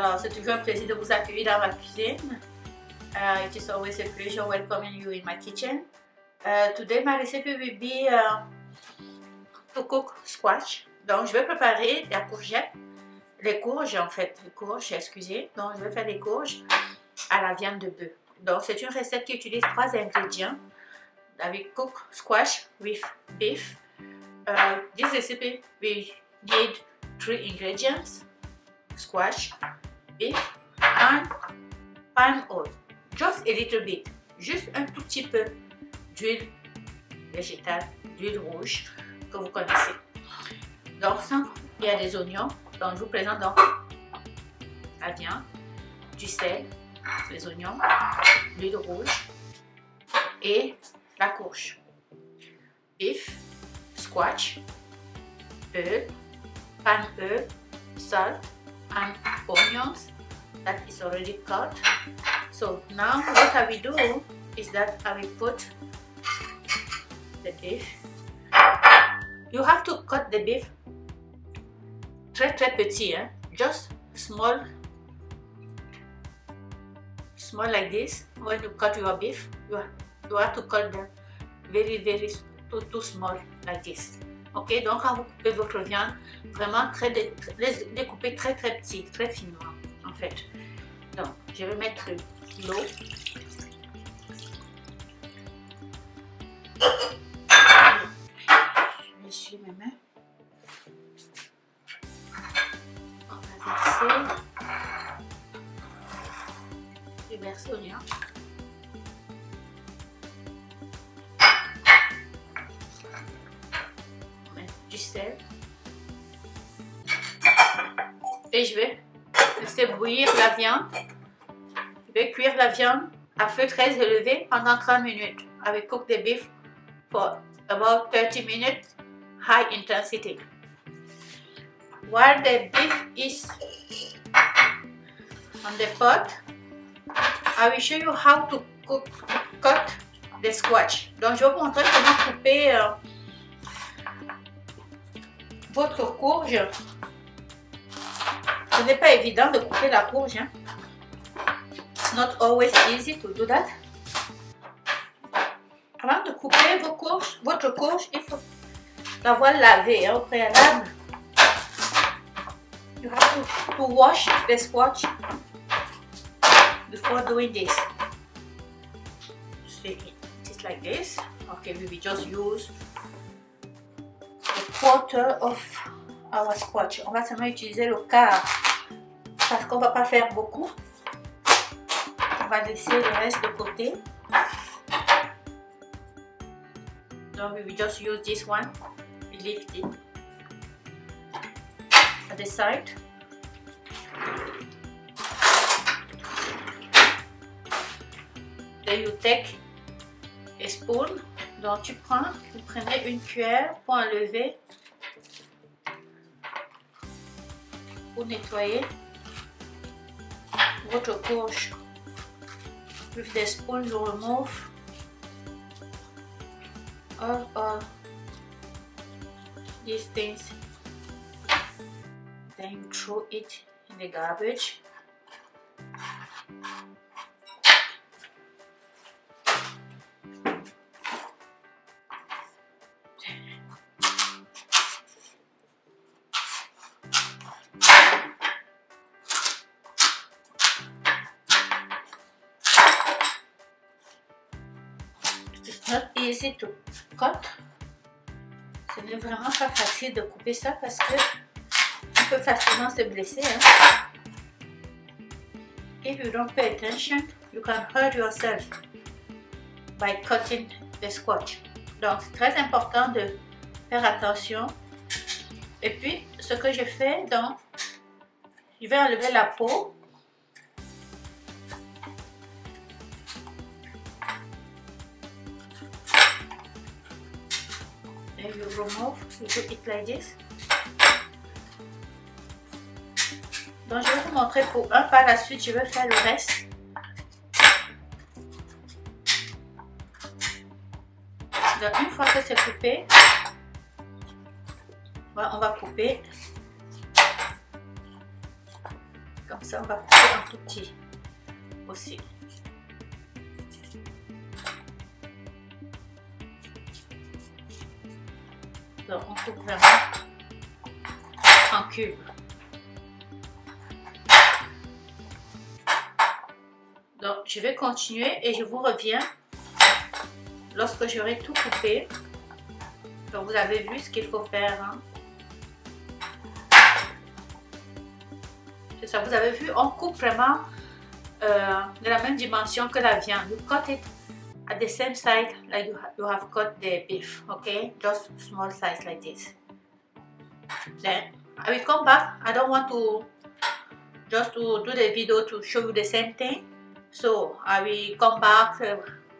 Alors, c'est toujours un plaisir de vous accueillir dans ma cuisine. It is always a pleasure welcoming you in my kitchen. Today my recipe will be to cook squash. Donc, je vais préparer la courgette, les courges en fait, les courges, excusez. Donc, je vais faire des courges à la viande de bœuf. Donc, c'est une recette qui utilise 3 ingrédients. Avec cook squash with beef. This recipe we need 3 ingredients: squash, beef, and palm oil. Just a little bit, juste un tout petit peu d'huile végétale, d'huile rouge que vous connaissez. Donc, il y a des oignons. Donc, je vous présente donc la viande, du sel, les oignons, l'huile rouge et la courge. Beef, squash, oil, palm oil, salt, and onions that is already cut. So now what I will do is that I will put the beef. You have to cut the beef très petit, hein? Just small like this. When you cut your beef, you have to cut them very too small like this. Ok, donc quand vous coupez votre viande, vraiment les couper très petit, très finement en fait. Donc je vais mettre l'eau. Je m'essuie mes mains. On va verser. Je vais verser l'oignon. Du sel et je vais laisser bouillir la viande. Je vais cuire la viande à feu très élevé pendant 30 minutes. I will cook the beef for about 30 minutes, high intensity. While the beef is on the pot, I will show you how to cut the squash. Donc je vais vous montrer comment couper votre courge. Ce n'est pas évident de couper la courge, hein. It's not always easy to do that. Avant de couper votre courge, il faut l'avoir lavée, hein, au préalable. You have to wash the squash before doing this. See, it's like this. Okay, we will just use quarter of our squash. On va seulement utiliser le quart parce qu'on va pas faire beaucoup. On va laisser le reste de côté. Donc we will just use this one. We leave it at the side. Then you take a spoon. Donc vous prenez une cuillère pour enlever, pour nettoyer votre courge. With the spoon you remove all these things. Then you throw it in the garbage. It's not easy to cut. Ce n'est vraiment pas facile de couper ça parce que on peut facilement se blesser, hein. If you don't pay attention, you can hurt yourself by cutting the squash. Donc c'est très important de faire attention. Et puis ce que je fais, donc je vais enlever la peau. And you remove, you do it like this. Donc je vais vous montrer pour un, par la suite je vais faire le reste. Donc une fois que c'est coupé, on va couper Comme ça, on va couper un tout petit aussi. Donc, on coupe vraiment en cubes. Donc, je vais continuer et je vous reviens lorsque j'aurai tout coupé. Donc, vous avez vu ce qu'il faut faire. Hein? C'est ça, vous avez vu, on coupe vraiment de la même dimension que la viande. You cut it at the same side like you have cut the beef, okay? Just small size like this. Then I will come back. I don't want to just to do the video to show you the same thing. So I will come back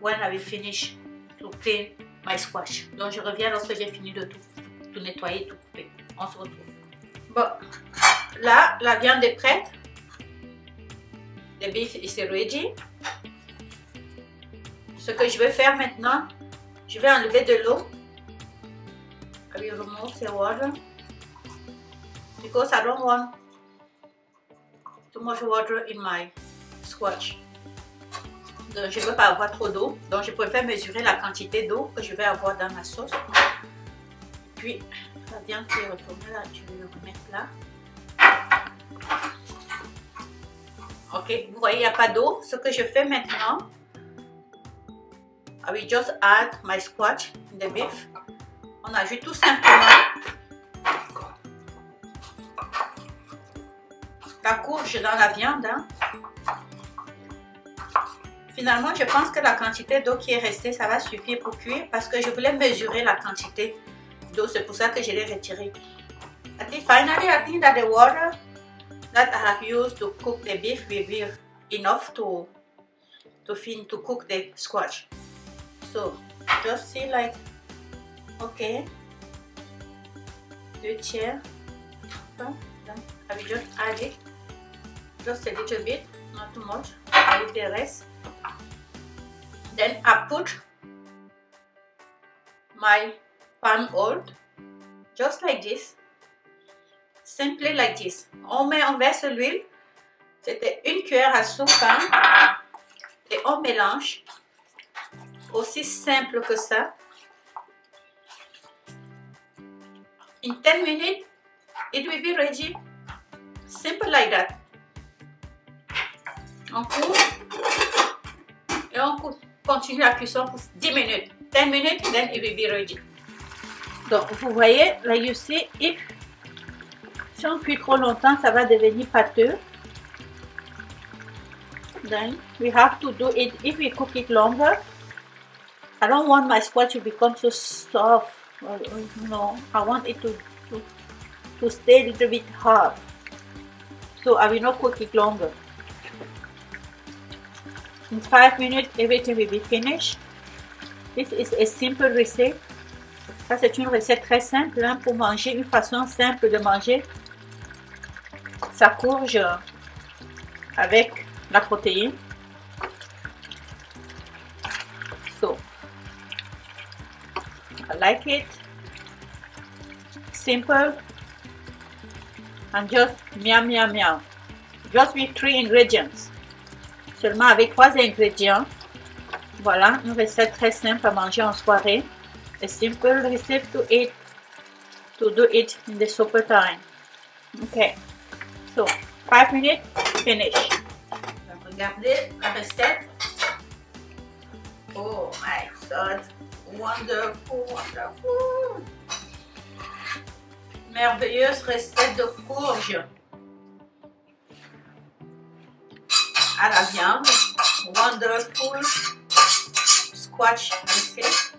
when I will finish to clean my squash. Donc je reviens lorsque j'ai fini de tout nettoyer, tout couper. On se retrouve. Bon, là la viande est prête. The beef is ready. Ce que je vais faire maintenant, je vais enlever de l'eau. I will remove the water because I don't want too much water in my squash. Donc, je ne veux pas avoir trop d'eau, donc je préfère mesurer la quantité d'eau que je vais avoir dans ma sauce. Puis la viande qui est retournée là, je vais le remettre là. Ok, vous voyez, il n'y a pas d'eau. Ce que je fais maintenant, I will just add my squash in the beef. On ajoute tout simplement la courge dans la viande. Hein. Finalement, je pense que la quantité d'eau qui est restée, ça va suffire pour cuire parce que je voulais mesurer la quantité d'eau. C'est pour ça que je l'ai retirée. Finally, I think that the water that I have used to cook the beef will be enough to cook the squash. So, just see like, okay, 2 tiers. So, then I will just add it, just a little bit, not too much. I leave the rest. Then I put my palm oil, just like this, simply like this. On verse l'huile, c'était 1 cuillère à soupe, hein, et on mélange, aussi simple que ça. In 10 minutes, it will be ready, simple like that. On coupe et on continue la cuisson pour 10 minutes. 10 minutes, then it will be ready. Donc, vous voyez, like you see, si on cuit trop longtemps, ça va devenir pâteux. Then we have to do it, if we cook it longer, I don't want my squash to become so soft. No, I want it to stay a little bit hard. So I will not cook it longer. In 5 minutes, everything will be finished. This is a simple receipt. Ça, c'est une recette très simple hein, pour manger, une façon simple de manger sa courge avec la protéine. So, I like it. Simple and just miam miam miam. Just with 3 ingredients. Seulement avec 3 ingrédients. Voilà, une recette très simple à manger en soirée. A simple recipe to eat, to do it in the supper time. Okay, so 5 minutes, finish. Regardez la recette. Oh my God, wonderful, wonderful. Merveilleuse recette de courge à la viande. Wonderful squash recette.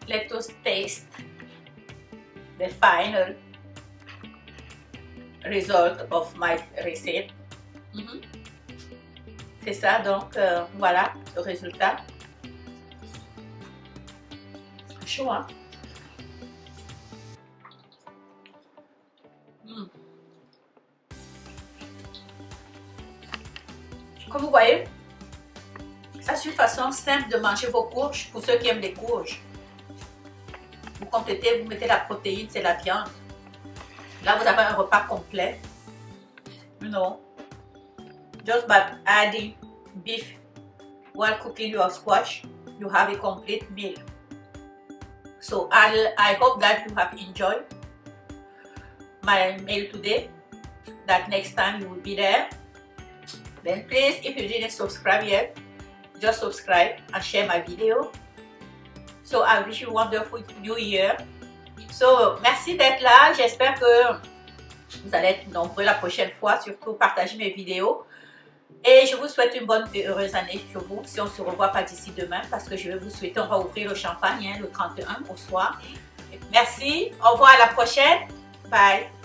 Let us taste the final result of my recipe. C'est ça, donc voilà le résultat. Chaud, hein? Comme vous voyez, C'est une façon simple de manger vos courges pour ceux qui aiment les courges. Vous complétez, vous mettez la protéine, c'est la viande. Là, vous avez un repas complet. You know, just by adding beef while cooking your squash, you have a complete meal. So I hope that you have enjoyed my meal today. That next time you will be there. Then please, if you didn't subscribe yet, just subscribe and share my video. So I wish you a wonderful new year. So merci d'être là. J'espère que vous allez être nombreux la prochaine fois. Surtout partagez mes vidéos. Et je vous souhaite une bonne et heureuse année sur vous. Si on ne se revoit pas d'ici demain, parce que je vais vous souhaiter, on va ouvrir le champagne le 31 au soir. Merci. Au revoir, à la prochaine. Bye.